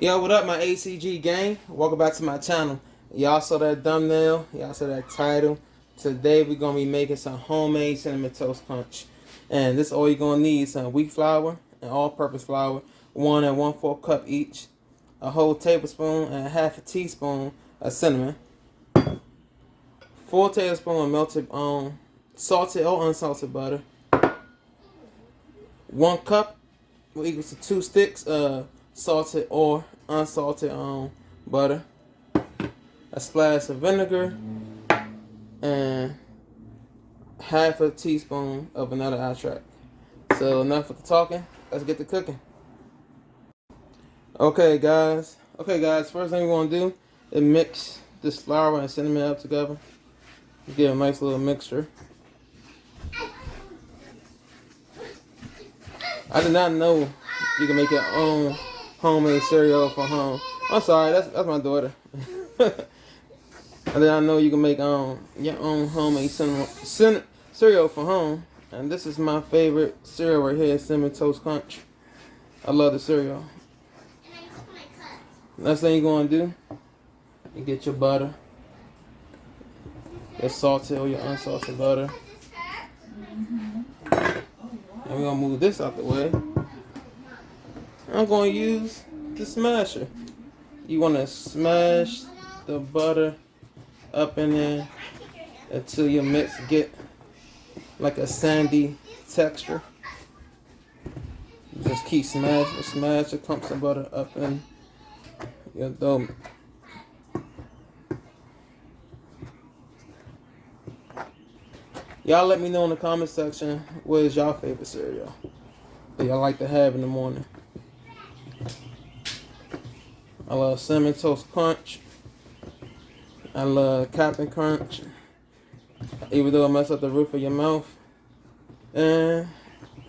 Yo, what up, my ACG gang? Welcome back to my channel. Y'all saw that thumbnail. Y'all saw that title. Today we're gonna be making some homemade cinnamon toast crunch, and this all you're gonna need: some wheat flour and all-purpose flour, 1 and 1/4 cup each, a whole tablespoon and a half a teaspoon of cinnamon, 4 tablespoons of melted salted or unsalted butter, 1 cup will equals to 2 sticks of salted or unsalted butter, a splash of vinegar, and half a teaspoon of vanilla extract. So enough of the talking. Let's get to cooking. Okay, guys. First thing we want to do is mix this flour and cinnamon up together. Get a nice little mixture. I did not know you can make your own homemade cereal for home. I'm sorry, that's my daughter. I did not know you can make your own homemade cereal for home. And this is my favorite cereal right here, Cinnamon Toast Crunch. I love the cereal. Next thing you're gonna do, you get your butter, your salted or your unsalted butter. And we're gonna move this out the way. I'm gonna use the smasher. You wanna smash the butter up in there until your mix get like a sandy texture. Just keep smash the clumps of butter up in your dough. Y'all let me know in the comment section what is y'all favorite cereal that y'all like to have in the morning. I love Cinnamon Toast Crunch. I love Captain Crunch, even though it mess up the roof of your mouth. And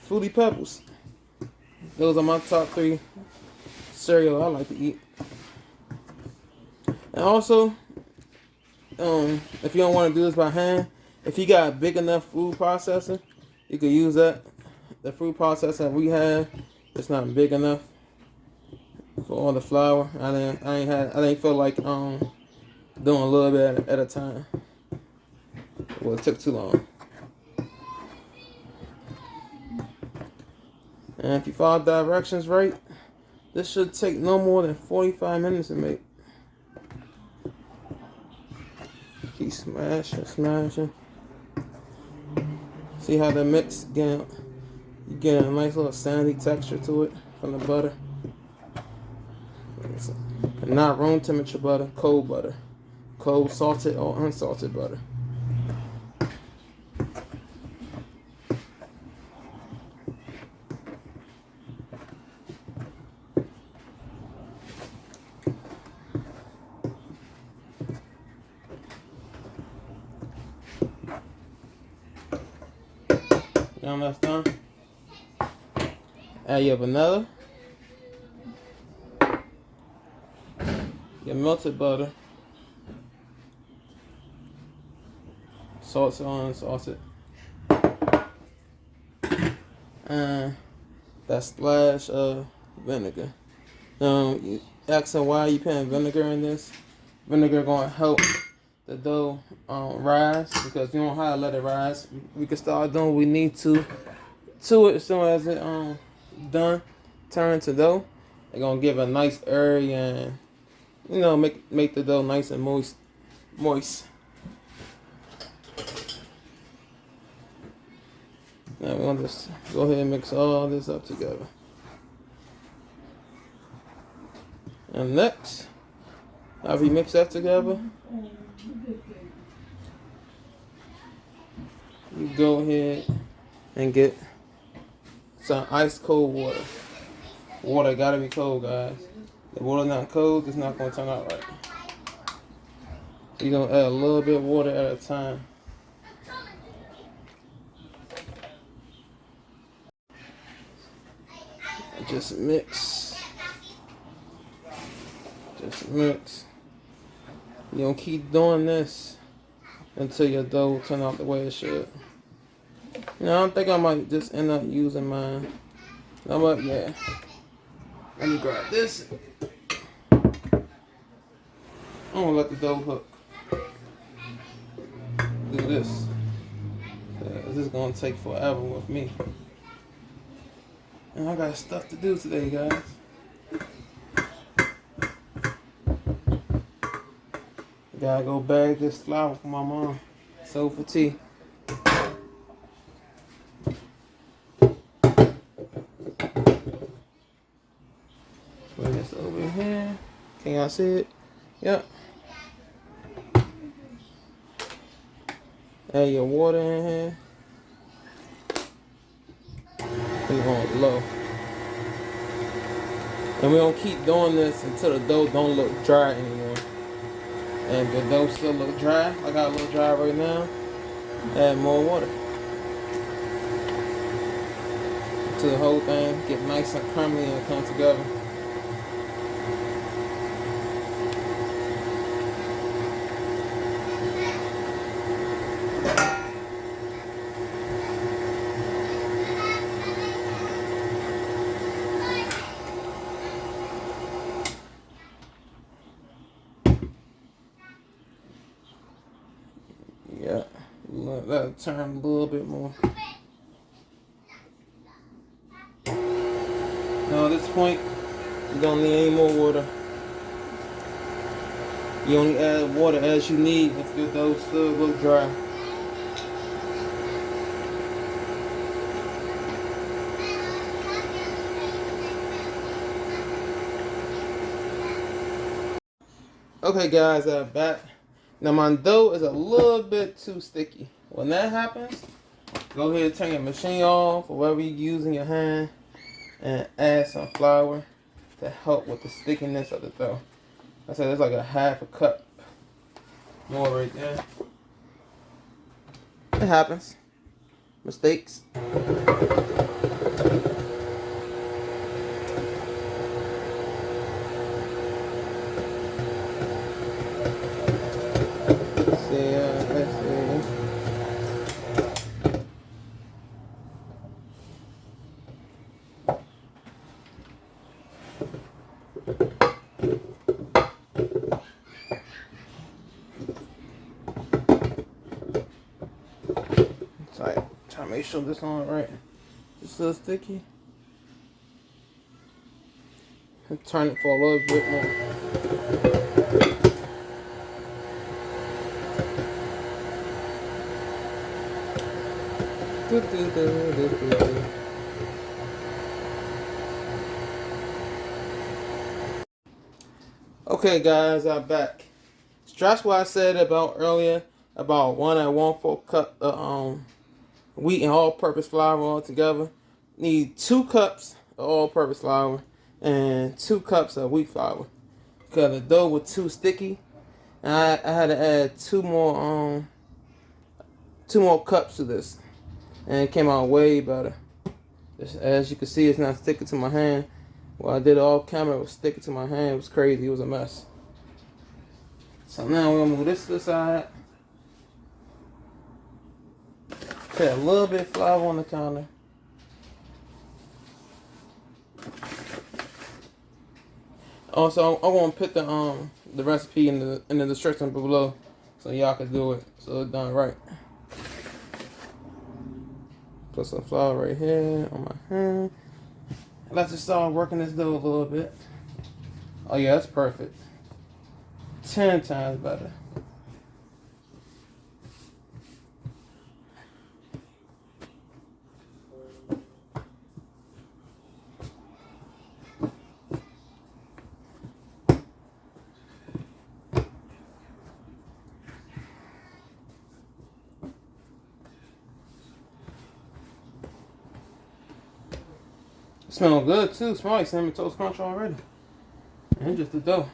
Fruity Pebbles. Those are my top 3 cereal I like to eat. And also, if you don't want to do this by hand, if you got a big enough food processor, you can use that. The food processor we have, it's not big enough for all the flour. I didn't feel like doing a little bit at a time. Well, it took too long. And if you follow directions right, this should take no more than 45 minutes to make. Keep smashing. See how the mix you get a nice little sandy texture to it from the butter. And not room temperature butter, cold butter. Cold salted or unsalted butter. Now that's done. Add your vanilla, your melted butter, salted or unsalted, and that splash of vinegar. You asking why you putting vinegar in this? Vinegar gonna help the dough rise, because we don't have to let it rise. We can start doing what we need to it as soon as it done turn to dough. They're gonna give a nice airy and make the dough nice and moist. Now we're gonna just go ahead and mix all this up together. And next, after you mix that together, you go ahead and get some ice cold water. Water gotta be cold, guys. If water not cold, it's not gonna turn out right. You're gonna add a little bit of water at a time. Just mix. You're gonna keep doing this until your dough turn out the way it should. Now I think I might just end up using mine. Yeah. Let me grab this. I'm gonna let the dough hook. Do this. This is gonna take forever with me. And I got stuff to do today, guys. Gotta go bag this flour for my mom. Sold for tea. Put this over here. Can y'all see it? Yep. Add your water in here. We're on low. And we're gonna keep doing this until the dough don't look dry anymore. And if the dough still look dry, I got a little dry right now, add more water. Until the whole thing get nice and crumbly and come together. Yeah, that'll turn a little bit more. Now at this point, you don't need any more water. You only add water as you need if your dough still look dry. Okay guys, I'm back. Now my dough is a little bit too sticky. When that happens, go ahead and turn your machine off or whatever you're using your hand and add some flour to help with the stickiness of the dough. I said it's like a half a cup more right there. It happens. Mistakes. Let's see. Try to make sure this on right. It's still sticky. And turn it for a little bit more. Okay guys, I'm back. That's what I said about earlier about 1 and 1/4 cup of wheat and all-purpose flour all together. Need 2 cups of all-purpose flour and 2 cups of wheat flour because the dough was too sticky, and I had to add two more cups to this, and it came out way better. As you can see, it's not sticking to my hand. Well, I did it off camera, it was sticking to my hand. It was crazy. It was a mess. So now we're gonna move this to the side. Put a little bit of flour on the counter. Also, I'm gonna put the recipe in the description below so y'all can do it so it's done right. Put some flour right here on my hand. Let's just start working this dough a little bit. Oh yeah, that's perfect. 10 times better. Smell good too. Smell like Cinnamon Toast Crunch already. And just the dough.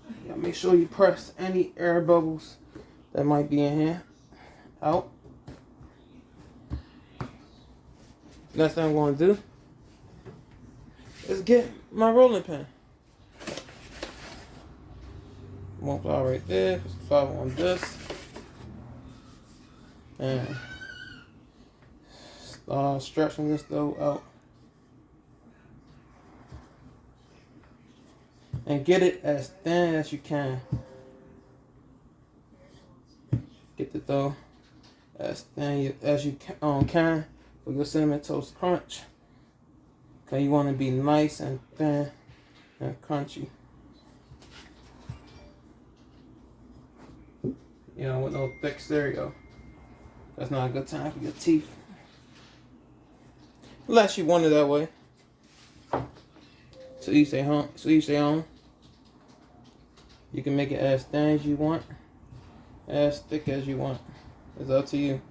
You gotta make sure you press any air bubbles that might be in here out. Next thing I'm gonna do is get my rolling pin. One flour right there. Put some flour on this. And stretching this dough out. And get it as thin as you can. Get the dough as thin as you can for your Cinnamon Toast Crunch. Okay, you want to be nice and thin and crunchy. You know, with no thick cereal. That's not a good time for your teeth. Unless you want it that way. So each their own. You can make it as thin as you want, as thick as you want. It's up to you.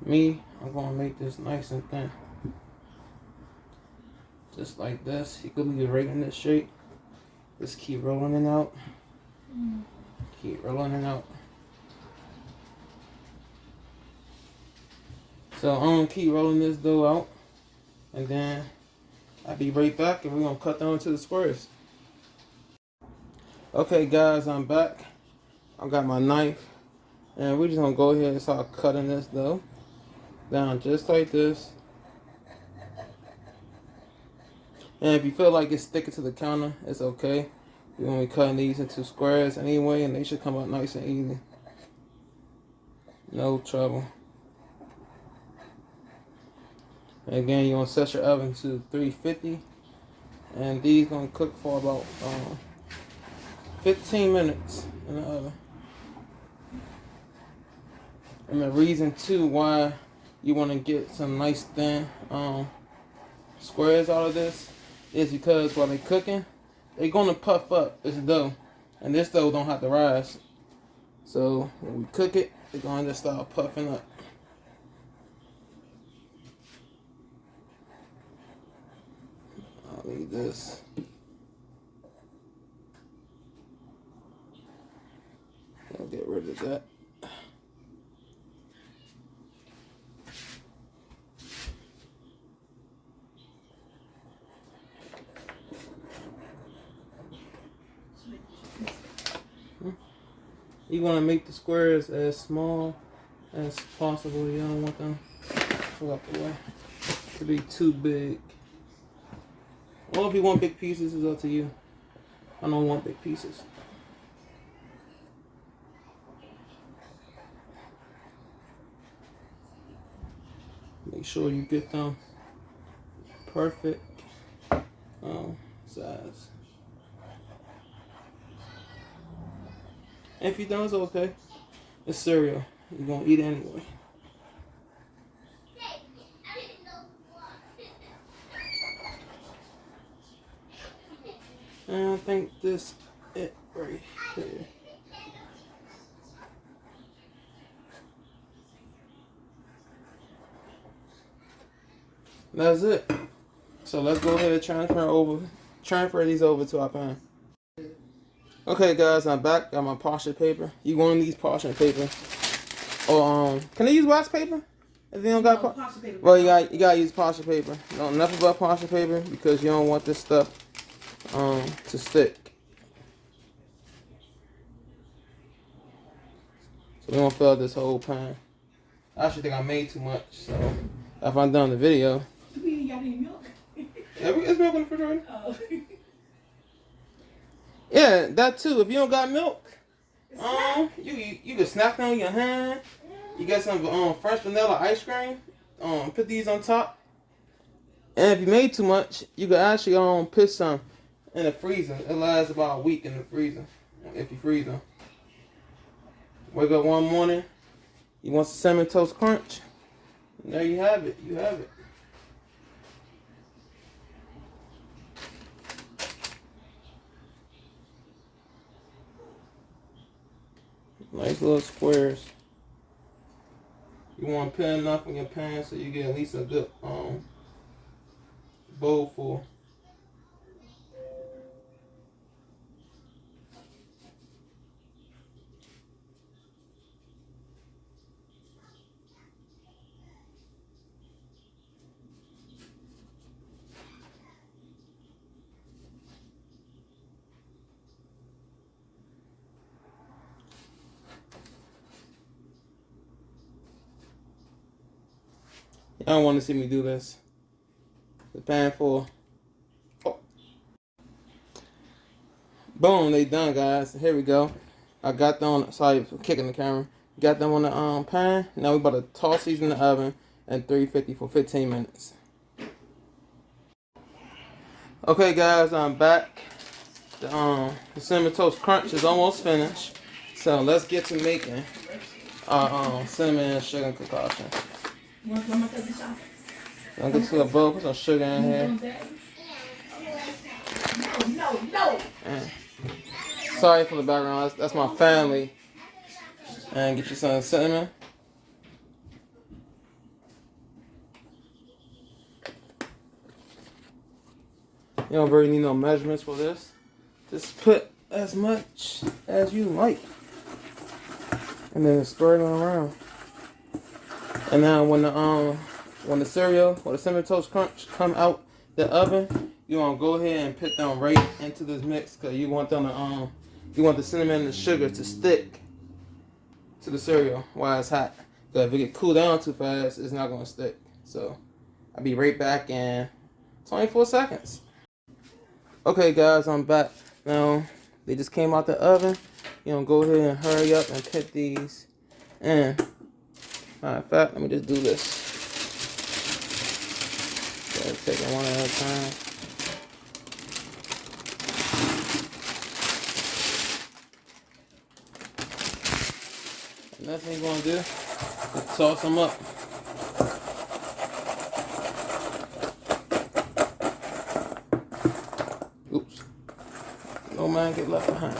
Me, I'm gonna make this nice and thin. Just like this. You can leave it right in this shape. Just keep rolling it out. Keep rolling it out. So I'm gonna keep rolling this dough out, and then I'll be right back, and we're gonna cut down to the squares. Okay, guys, I'm back. I got my knife, and we're just gonna go ahead and start cutting this dough down just like this. And if you feel like it's sticking to the counter, it's okay. We're gonna be cutting these into squares anyway, and they should come out nice and easy. No trouble. And again, you want to set your oven to 350, and these gonna cook for about 15 minutes in the oven. And the reason too why you want to get some nice thin squares out of this is because while they're cooking, they're gonna puff up this dough, and this dough don't have to rise. So when we cook it, they're going to start puffing up. I'll leave this. I'll get rid of that. You want to make the squares as small as possible. You don't want them to out the way to be too big. Well, if you want big pieces, it's up to you. I don't want big pieces. Make sure you get them perfect size. And if you don't, it's okay. It's cereal. You're going to eat it anyway. And I think this it right here. That's it. So let's go ahead and transfer these over to our pan. Okay, guys, I'm back. Got my parchment paper. You want to use parchment paper? Or can I use wax paper? If you don't got parchment paper. Well, you gotta use parchment paper. No, nothing but parchment paper because you don't want this stuff to stick. So we're gonna fill this whole pan. I actually think I made too much, so if I'm done the video. You mean you got any milk? Yeah, it's milk in the refrigerator. Oh. Yeah, that too. If you don't got milk, you can snap them on your hand. You get some fresh vanilla ice cream. Put these on top. And if you made too much, you could actually put some in the freezer. It lasts about a week in the freezer if you freeze them. Wake up one morning, you want some Cinnamon Toast Crunch. And there you have it. You have it. Nice little squares. You want to put enough in your pan so you get at least a good bowl full. don't want to see me do this. The pan full. Oh. Boom, they done, guys. Here we go. I got them on, sorry for kicking the camera. Got them on the pan. Now we about to toss these in the oven at 350 for 15 minutes. Okay, guys, I'm back. The Cinnamon Toast Crunch is almost finished. So let's get to making our cinnamon and sugar concoction. I'll get to a bowl, put some sugar in here. No. Sorry for the background, that's my family. And get you some cinnamon. You don't really need no measurements for this. Just put as much as you like. And then spread it around. And now when the cereal or the Cinnamon Toast Crunch come out the oven, you want to go ahead and put them right into this mix because you want them to you want the cinnamon and the sugar to stick to the cereal while it's hot. Because if it get cooled down too fast, it's not gonna stick. So I'll be right back in 24 seconds. Okay, guys, I'm back. Now they just came out the oven. You know, go ahead and hurry up and put these in. Matter of fact, let me just do this. So take it one at a time. And that's what you're gonna do. Just toss them up. Oops. No man get left behind.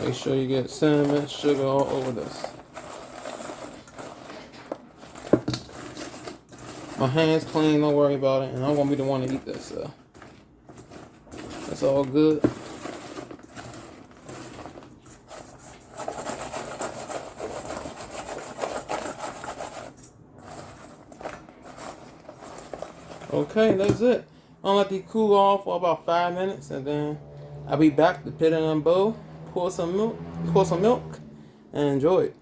Make sure you get cinnamon, sugar all over this. My hands clean, don't worry about it. And I'm gonna be the one to eat this, so that's all good. Okay, that's it. I'll let these cool off for about 5 minutes, and then I'll be back to put it in a bowl, pour some milk, and enjoy it.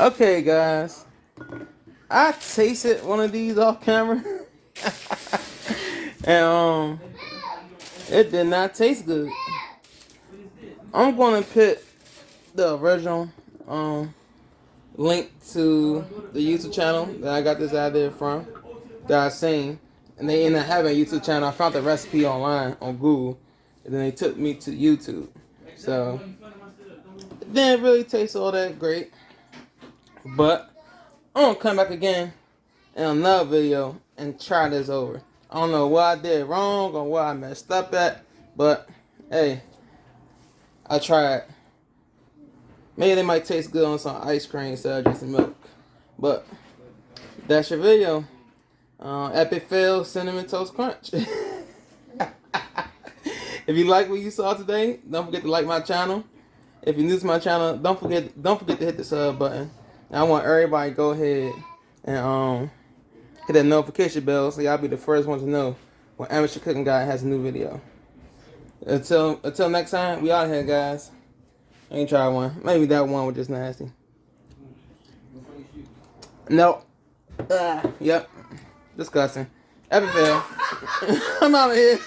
Okay, guys, I tasted one of these off camera, and it did not taste good. I'm gonna put the original link to the YouTube channel that I got this idea from, that I seen, and they ended up having a YouTube channel. I found the recipe online on Google, and then they took me to YouTube. So it didn't really taste all that great, but I'm gonna come back again in another video and try this over. I don't know what I did wrong or what I messed up at, but hey, I tried. Maybe they might taste good on some ice cream instead of just milk. But that's your video. Epic fail Cinnamon Toast Crunch. If you like what you saw today, don't forget to like my channel. If you're new to my channel, don't forget to hit the sub button. And I want everybody to go ahead and hit that notification bell so y'all be the first ones to know when Amateur Cooking Guy has a new video. Until next time, we out here, guys. I ain't try one. Maybe that one was just nasty. Nope. Yep. Disgusting. Epic fail. I'm out of here.